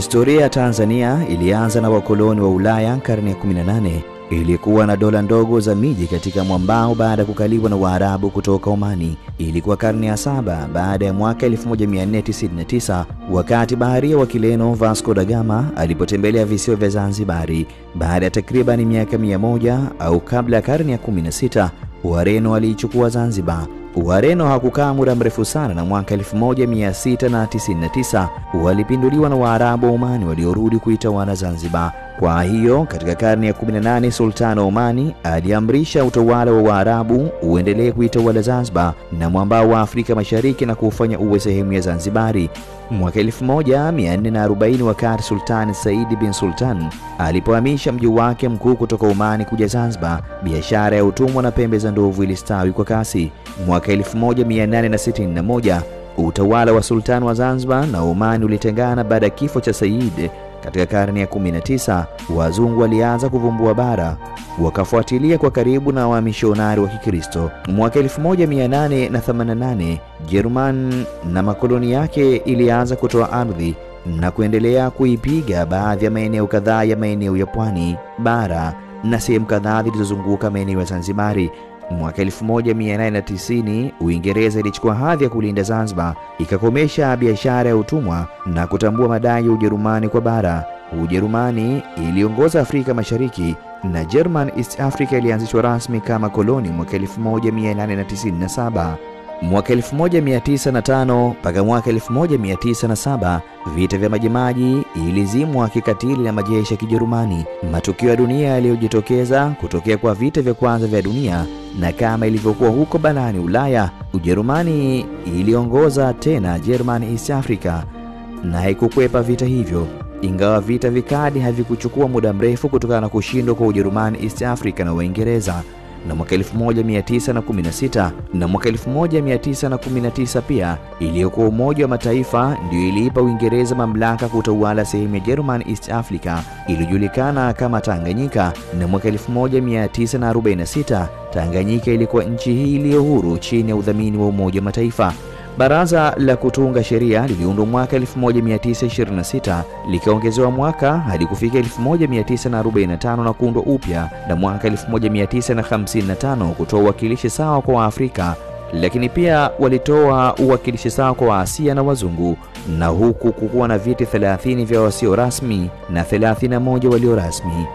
Historia ya Tanzania ilianza na wakoloni wa Ulaya karne ya 18. Ilikuwa na dola ndogo za miji katika mwambao baada ya kukaliwa na Waarabu kutoka Omani. Ilikuwa karne ya 7 baada ya mwaka 1499 wakati baharia wa Kireno Vasco da Gama alipotembelea visiwa vya Zanzibari. Baada ya takriban miaka 100 au kabla ya karne ya 16, Wareno waliichukua Zanzibar. Wareno hakukaa muda mrefu sana na mwaka 1699 walipinduliwa na Waarabu wa Omani waliorudi kuitawala Zanzibar. Kwa hiyo katika karne ya 18 Sultan wa Omani aliamrisha utawala wa Waarabu uendelee kuitawala Zanzibar na mwambao wa Afrika Mashariki na kufanya uwe sehemu ya Zanzibari. Mwaka 1440 wakati Sultan Said bin Sultan alipohamisha mji wake mkuu kutoka Omani kuja Zanzibar, biashara ya utumwa na pembe za ndovu ilistawi kwa kasi. Mwaka 1861 utawala wa Sultan wa Zanzibar na Omani ulitengana baada ya kifo cha Said. Katika karne ya 19 wazungu walianza kuvumbua bara, wakafuatilia kwa karibu na wamishonari wa Kikristo. Mwaka 1888 Jerumani na makoloni yake ilianza kutoa ardhi na kuendelea kuipiga baadhi ya maeneo kadhaa ya maeneo ya pwani, bara na sehemu kadhaa zilizozunguka maeneo ya Zanzibari. Mwaka 1890 Uingereza ilichukua hadhi ya kulinda Zanzibar, ikakomesha biashara ya utumwa na kutambua madai ya Ujerumani kwa bara. Ujerumani iliongoza Afrika Mashariki na German East Africa ilianzishwa rasmi kama koloni mwaka 1897. Mwaka 1905 mpaka mwaka 1907 vita vya Majimaji ilizimwa kikatili na majeshi ya Kijerumani. Matukio ya dunia yaliyojitokeza kutokea kwa vita vya kwanza vya dunia, na kama ilivyokuwa huko barani Ulaya, Ujerumani iliongoza tena German East Africa na haikukwepa vita hivyo. Ingawa vita vikali havikuchukua muda mrefu kutokana na kushindwa kwa Ujerumani East Africa na Waingereza. Na mwaka 1916 na mwaka 1919 pia iliyokuwa Umoja wa Mataifa ndio iliipa Uingereza mamlaka kutawala sehemu ya German East Africa iliyojulikana kama Tanganyika. Na mwaka 1946 Tanganyika ilikuwa nchi hii iliyo huru chini ya udhamini wa Umoja wa Mataifa. Baraza la kutunga sheria liliundwa mwaka 1926 likaongezewa mwaka hadi kufika 1945 na kuundwa upya na mwaka 1955 kutoa uwakilishi sawa kwa Waafrika, lakini pia walitoa uwakilishi sawa kwa Waasia na wazungu, na huku kukuwa na viti 30 vya wasio rasmi na 31 walio rasmi.